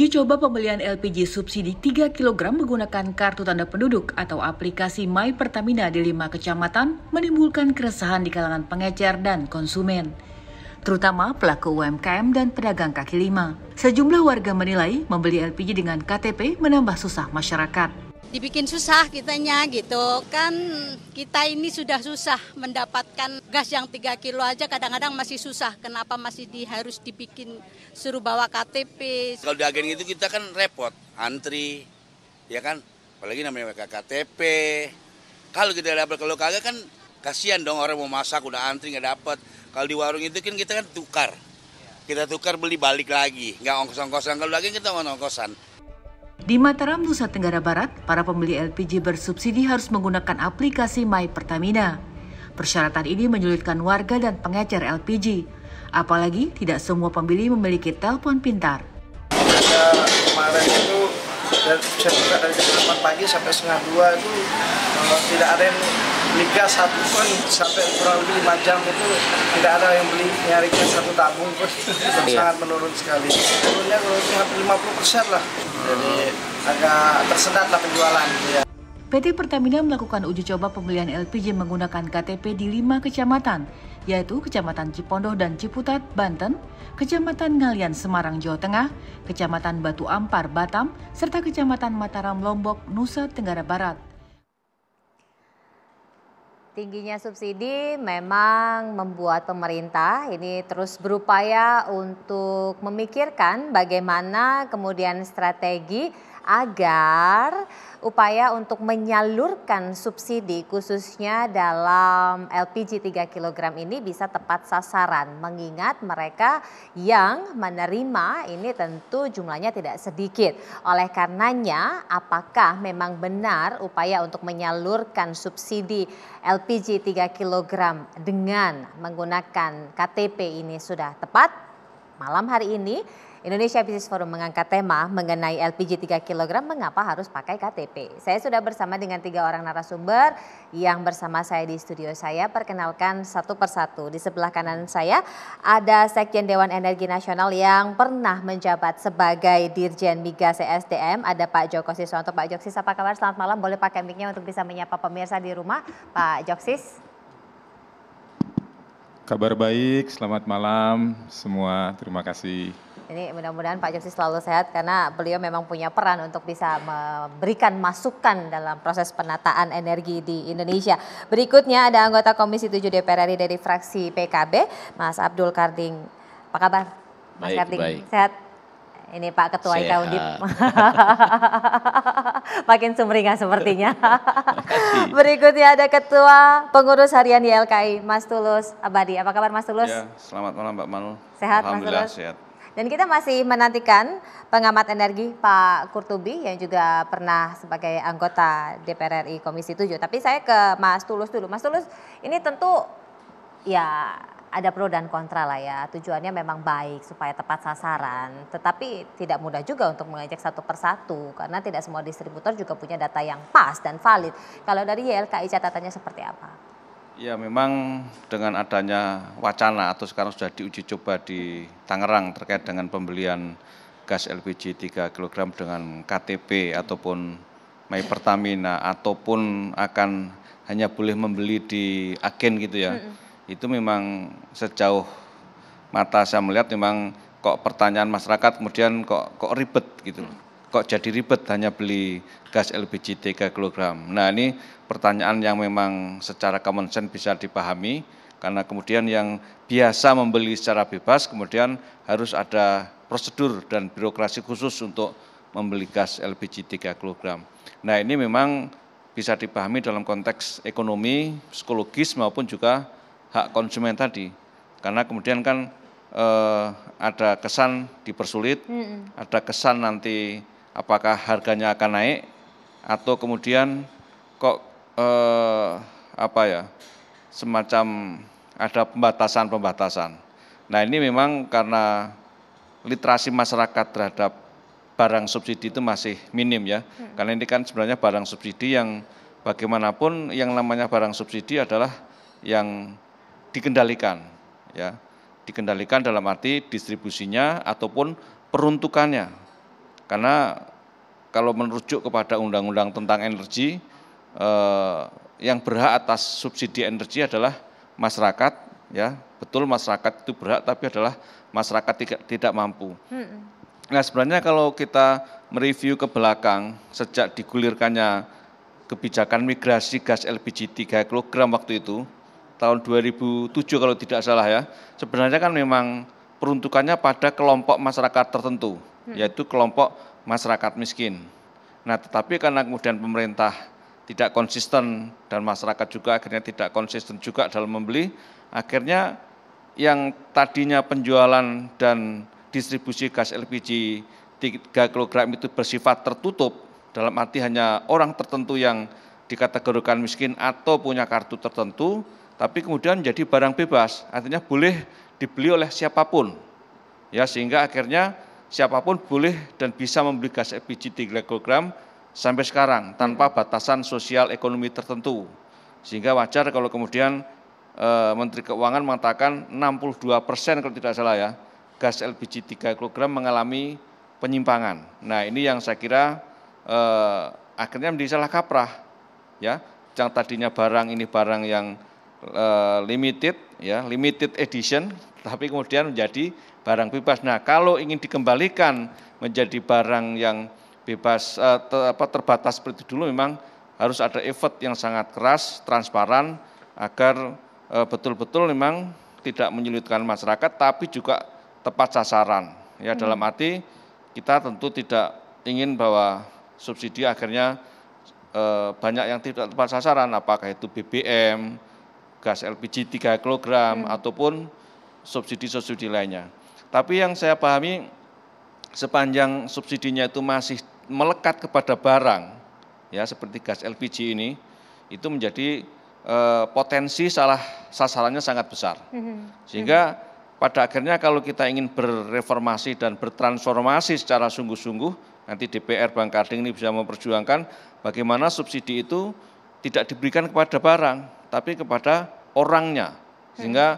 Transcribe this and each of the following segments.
Uji coba pembelian LPG subsidi 3 kg menggunakan kartu tanda penduduk atau aplikasi My Pertamina di 5 kecamatan menimbulkan keresahan di kalangan pengecer dan konsumen, terutama pelaku UMKM dan pedagang kaki lima. Sejumlah warga menilai membeli LPG dengan KTP menambah susah masyarakat. Dibikin susah kitanya gitu kan, kita ini sudah susah mendapatkan gas yang 3 kilo aja kadang-kadang masih susah, kenapa masih harus dibikin suruh bawa KTP. Kalau di agen itu kita kan repot, antri, ya kan, apalagi namanya KTP. Kalau kita dapat, kalau kagak kan kasihan dong, orang mau masak udah antri nggak dapat. Kalau di warung itu kan kita kan tukar, beli balik lagi, nggak ongkos-ongkosan. Kalau di agen kita ongkos-ongkosan. Di Mataram, Nusa Tenggara Barat, para pembeli LPG bersubsidi harus menggunakan aplikasi My Pertamina. Persyaratan ini menyulitkan warga dan pengecer LPG. Apalagi tidak semua pembeli memiliki telepon pintar. Kemarin itu saya buka dari jam 8 pagi sampai setengah 2 itu tidak ada yang beli gas satu pun, sampai kurang lebih 5 jam itu tidak ada yang beli nyari gas satu tabung pun. Sangat menurun sekali. Turunnya hampir 50% lah. Jadi agak tersendat lah penjualan. Ya. PT Pertamina melakukan uji coba pembelian LPG menggunakan KTP di 5 kecamatan, yaitu Kecamatan Cipondoh dan Ciputat, Banten, Kecamatan Ngalian, Semarang, Jawa Tengah, Kecamatan Batu Ampar, Batam, serta Kecamatan Mataram, Lombok, Nusa Tenggara Barat. Tingginya subsidi memang membuat pemerintah ini terus berupaya untuk memikirkan bagaimana kemudian strategi agar upaya untuk menyalurkan subsidi khususnya dalam LPG 3 kg ini bisa tepat sasaran, mengingat mereka yang menerima ini tentu jumlahnya tidak sedikit. Oleh karenanya, apakah memang benar upaya untuk menyalurkan subsidi LPG 3 kg dengan menggunakan KTP ini sudah tepat? Malam hari ini Indonesia Business Forum mengangkat tema mengenai LPG 3 kg mengapa harus pakai KTP. Saya sudah bersama dengan 3 orang narasumber yang bersama saya di studio saya. Perkenalkan satu persatu. Di sebelah kanan saya ada Sekjen Dewan Energi Nasional yang pernah menjabat sebagai Dirjen Migas CSDM. Ada Pak Joko Siswanto. Pak Joksis, apa kabar? Selamat malam. Boleh pakai mic-nya untuk bisa menyapa pemirsa di rumah. Pak Joksis. Kabar baik, selamat malam semua. Terima kasih. Ini mudah-mudahan Pak Joksis selalu sehat karena beliau memang punya peran untuk bisa memberikan masukan dalam proses penataan energi di Indonesia. Berikutnya ada anggota Komisi 7 DPR RI dari fraksi PKB, Mas Abdul Karding. Apa kabar? Mas Karding, baik. Sehat? Ini Pak Ketua Undip. Makin sumringah sepertinya. Berikutnya ada Ketua Pengurus Harian YLKI, Mas Tulus Abadi. Apa kabar Mas Tulus? Ya, selamat malam Mbak Manu. Sehat Alhamdulillah, Mas Tulus? Sehat. Dan kita masih menantikan pengamat energi Pak Kurtubi yang juga pernah sebagai anggota DPR RI Komisi 7. Tapi saya ke Mas Tulus dulu. Mas Tulus, ini tentu ya ada pro dan kontra lah ya. Tujuannya memang baik supaya tepat sasaran. Tetapi tidak mudah juga untuk mengajak satu persatu. Karena tidak semua distributor juga punya data yang pas dan valid. Kalau dari YLKI catatannya seperti apa? Ya memang dengan adanya wacana atau sekarang sudah diuji coba di Tangerang terkait dengan pembelian gas LPG 3 kg dengan KTP ataupun My Pertamina ataupun akan hanya boleh membeli di agen gitu ya. Itu memang sejauh mata saya melihat memang kok pertanyaan masyarakat kemudian kok ribet gitu. Kok jadi ribet hanya beli gas LPG 3 kg. Nah ini pertanyaan yang memang secara common sense bisa dipahami, karena kemudian yang biasa membeli secara bebas kemudian harus ada prosedur dan birokrasi khusus untuk membeli gas LPG 3 kg. Nah ini memang bisa dipahami dalam konteks ekonomi, psikologis maupun juga hak konsumen tadi. Karena kemudian kan ada kesan dipersulit, ada kesan nanti apakah harganya akan naik atau kemudian kok semacam ada pembatasan. Nah ini memang karena literasi masyarakat terhadap barang subsidi itu masih minim ya. Karena ini kan sebenarnya barang subsidi yang bagaimanapun yang namanya barang subsidi adalah yang dikendalikan ya. Dikendalikan dalam arti distribusinya ataupun peruntukannya. Karena kalau merujuk kepada undang-undang tentang energi, yang berhak atas subsidi energi adalah masyarakat, ya betul masyarakat itu berhak, tapi adalah masyarakat tidak mampu. Nah sebenarnya kalau kita mereview ke belakang sejak digulirkannya kebijakan migrasi gas LPG 3 kg waktu itu, tahun 2007 kalau tidak salah ya, sebenarnya kan memang peruntukannya pada kelompok masyarakat tertentu, yaitu kelompok masyarakat miskin. Nah tetapi karena kemudian pemerintah tidak konsisten dan masyarakat juga akhirnya tidak konsisten juga dalam membeli, akhirnya yang tadinya penjualan dan distribusi gas LPG 3 kg itu bersifat tertutup, dalam arti hanya orang tertentu yang dikategorikan miskin atau punya kartu tertentu, tapi kemudian jadi barang bebas, artinya boleh dibeli oleh siapapun. Ya, sehingga akhirnya siapapun boleh dan bisa membeli gas LPG 3 kg sampai sekarang tanpa batasan sosial ekonomi tertentu. Sehingga wajar kalau kemudian Menteri Keuangan mengatakan 62% kalau tidak salah ya, gas LPG 3 kg mengalami penyimpangan. Nah ini yang saya kira akhirnya menjadi salah kaprah, ya. Yang tadinya barang ini barang yang limited, ya, limited edition, tapi kemudian menjadi barang bebas. Nah kalau ingin dikembalikan menjadi barang yang bebas terbatas seperti dulu, memang harus ada effort yang sangat keras, transparan, agar betul-betul memang tidak menyulitkan masyarakat, tapi juga tepat sasaran. Ya, dalam arti kita tentu tidak ingin bahwa subsidi akhirnya banyak yang tidak tepat sasaran, apakah itu BBM, gas LPG 3 kg, ataupun subsidi-subsidi lainnya. Tapi yang saya pahami, sepanjang subsidinya itu masih melekat kepada barang, ya seperti gas LPG ini, itu menjadi potensi salah sasarannya sangat besar. Sehingga pada akhirnya kalau kita ingin berreformasi dan bertransformasi secara sungguh-sungguh, nanti DPR Bang Karding ini bisa memperjuangkan bagaimana subsidi itu tidak diberikan kepada barang, tapi kepada orangnya. Sehingga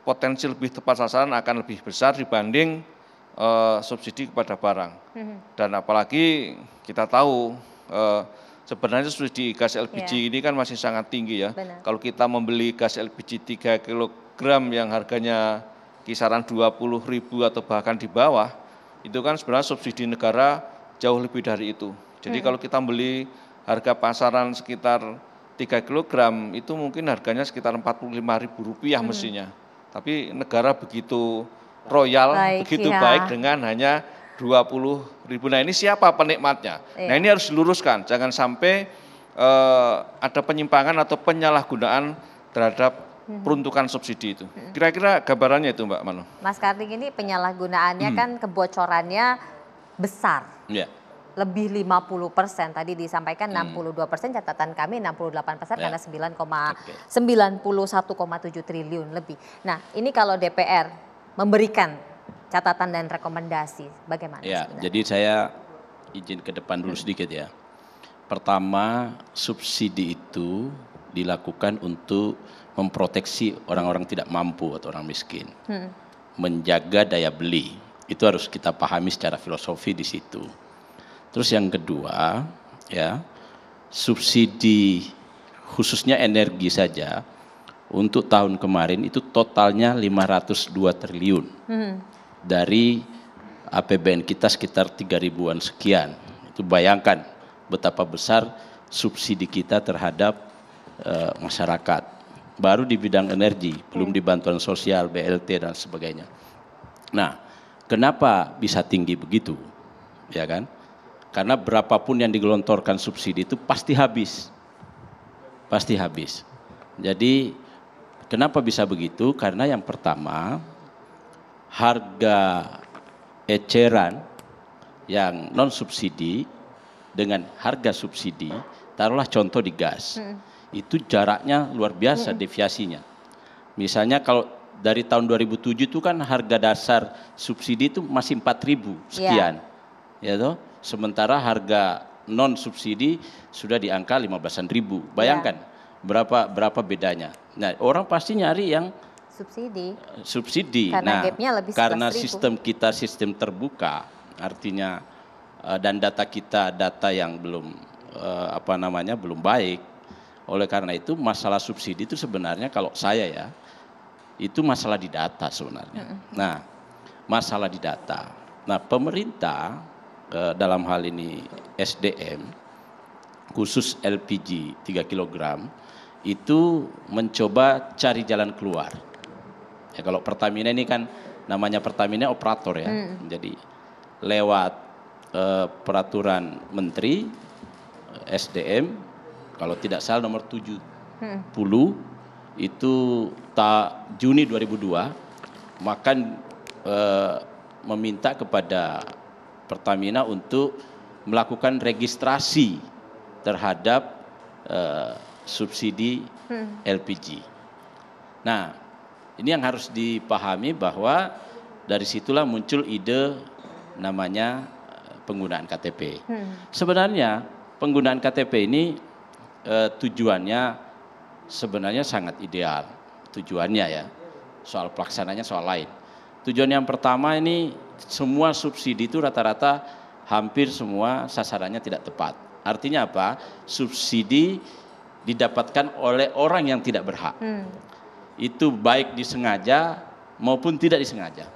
potensi lebih tepat sasaran akan lebih besar dibanding subsidi kepada barang. Dan apalagi kita tahu sebenarnya subsidi gas LPG ini kan masih sangat tinggi ya. Benar. Kalau kita membeli gas LPG 3 kg yang harganya kisaran 20.000 atau bahkan di bawah, itu kan sebenarnya subsidi negara jauh lebih dari itu. Jadi kalau kita beli harga pasaran sekitar 3 kg, itu mungkin harganya sekitar Rp45.000 mestinya. Tapi negara begitu royal, begitu baik dengan hanya 20.000. Nah ini siapa penikmatnya? Nah ini harus diluruskan, jangan sampai ada penyimpangan atau penyalahgunaan terhadap peruntukan subsidi itu. Kira-kira gambarannya itu Mbak Mano. Mas Karding, ini penyalahgunaannya kan kebocorannya besar. Ya. Lebih 50%, tadi disampaikan 62%, catatan kami 68% karena 91,7 triliun lebih. Nah ini kalau DPR memberikan catatan dan rekomendasi, bagaimana sebenarnya? Jadi saya izin ke depan dulu sedikit ya. Pertama, subsidi itu dilakukan untuk memproteksi orang-orang tidak mampu atau orang miskin. Menjaga daya beli, itu harus kita pahami secara filosofi di situ. Terus yang kedua, ya, subsidi khususnya energi saja untuk tahun kemarin itu totalnya 502 triliun. Dari APBN kita sekitar 3.000-an sekian. Itu bayangkan betapa besar subsidi kita terhadap masyarakat. Baru di bidang energi, belum di bantuan sosial, BLT dan sebagainya. Nah, kenapa bisa tinggi begitu? Ya kan? Karena berapapun yang digelontorkan subsidi itu pasti habis. Pasti habis. Jadi kenapa bisa begitu? Karena yang pertama, harga eceran yang non subsidi dengan harga subsidi, taruhlah contoh di gas, itu jaraknya luar biasa deviasinya. Misalnya kalau dari tahun 2007 itu kan harga dasar subsidi itu masih 4.000 sekian, ya toh. Sementara harga non subsidi sudah di angka 15.000. Bayangkan berapa bedanya. Nah orang pasti nyari yang subsidi. Karena Nah, gapnya lebih karena 11.000. sistem kita sistem terbuka, artinya dan data kita data yang belum belum baik. Oleh karena itu masalah subsidi itu sebenarnya kalau saya ya itu masalah di data sebenarnya. Nah, masalah di data. Nah, pemerintah dalam hal ini SDM khusus LPG 3 kg itu mencoba cari jalan keluar. Ya, kalau Pertamina ini kan namanya Pertamina operator ya. Jadi lewat peraturan Menteri SDM kalau tidak salah nomor 70 itu Juni 2002 maka meminta kepada Pertamina untuk melakukan registrasi terhadap subsidi LPG. Nah, ini yang harus dipahami bahwa dari situlah muncul ide namanya penggunaan KTP. Sebenarnya penggunaan KTP ini tujuannya sebenarnya sangat ideal. Tujuannya ya, soal pelaksananya soal lain. Tujuan yang pertama ini semua subsidi itu rata-rata hampir semua sasarannya tidak tepat. Artinya apa? Subsidi didapatkan oleh orang yang tidak berhak. Itu baik disengaja maupun tidak disengaja.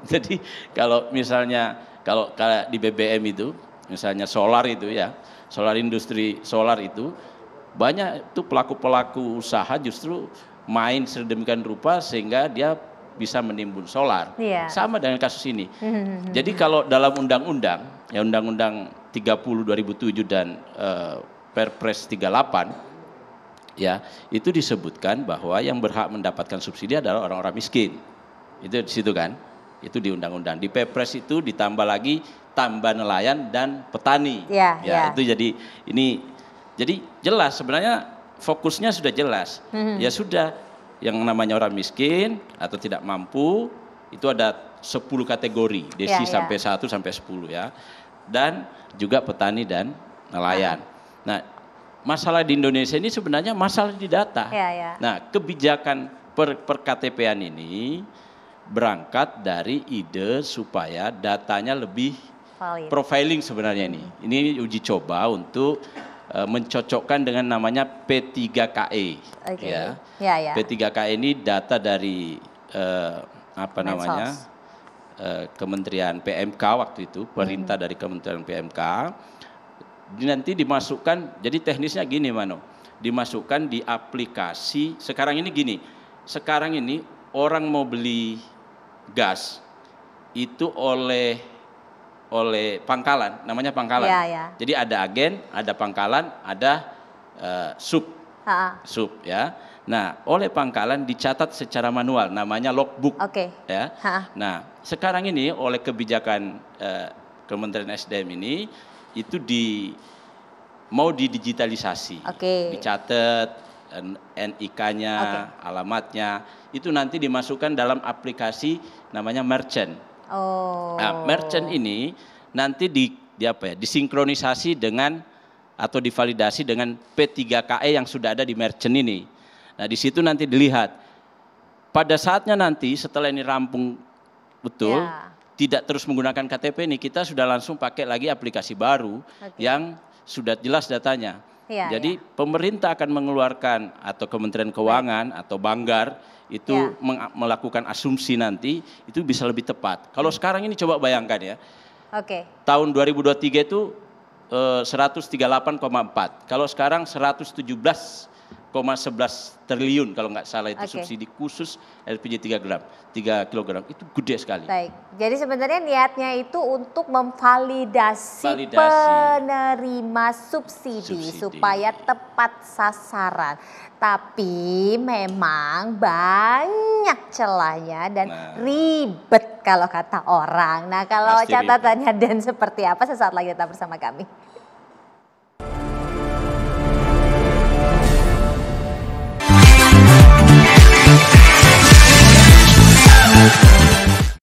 Jadi kalau misalnya kalau di BBM itu, misalnya solar itu ya, solar industri solar itu, banyak itu pelaku-pelaku usaha justru main sedemikian rupa sehingga dia bisa menimbun solar. Sama dengan kasus ini. Jadi kalau dalam undang-undang, ya Undang-Undang 30 2007 dan Perpres 38, ya itu disebutkan bahwa yang berhak mendapatkan subsidi adalah orang-orang miskin. Itu di situ kan? Itu di undang-undang. Di Perpres itu ditambah lagi tambah nelayan dan petani. Itu jadi jelas sebenarnya fokusnya sudah jelas. Ya sudah yang namanya orang miskin atau tidak mampu itu ada 10 kategori, desi sampai 1 sampai 10 ya. Dan juga petani dan nelayan. Nah, masalah di Indonesia ini sebenarnya masalah di data. Nah, kebijakan per KTP-an ini berangkat dari ide supaya datanya lebih profiling sebenarnya ini. Ini uji coba untuk mencocokkan dengan namanya P3KE. P3KE ini data dari Kementerian PMK waktu itu, perintah dari Kementerian PMK. Nanti dimasukkan, jadi teknisnya gini Mano, dimasukkan di aplikasi. Sekarang ini orang mau beli gas itu oleh pangkalan, namanya pangkalan. Jadi ada agen, ada pangkalan, ada sub ya. Nah, oleh pangkalan dicatat secara manual, namanya logbook. Ya. Nah, sekarang ini oleh kebijakan Kementerian SDM ini itu mau didigitalisasi, dicatat NIK-nya, alamatnya, itu nanti dimasukkan dalam aplikasi namanya merchant. Nah, merchant ini nanti disinkronisasi dengan atau divalidasi dengan P3KE yang sudah ada di merchant ini. Nah, di situ nanti dilihat pada saatnya nanti setelah ini rampung betul, tidak terus menggunakan KTP ini, kita sudah langsung pakai lagi aplikasi baru yang sudah jelas datanya. Jadi pemerintah akan mengeluarkan atau Kementerian Keuangan atau Banggar itu melakukan asumsi nanti itu bisa lebih tepat. Kalau sekarang ini coba bayangkan ya. Tahun 2023 itu 138,4. Kalau sekarang 117,11 triliun kalau nggak salah itu subsidi khusus LPG 3 kg. Itu gede sekali. Baik. Jadi sebenarnya niatnya itu untuk memvalidasi penerima subsidi supaya tepat sasaran. Tapi memang banyak celahnya dan ribet kalau kata orang. Nah, kalau catatannya Dan seperti apa, sesaat lagi tetap bersama kami.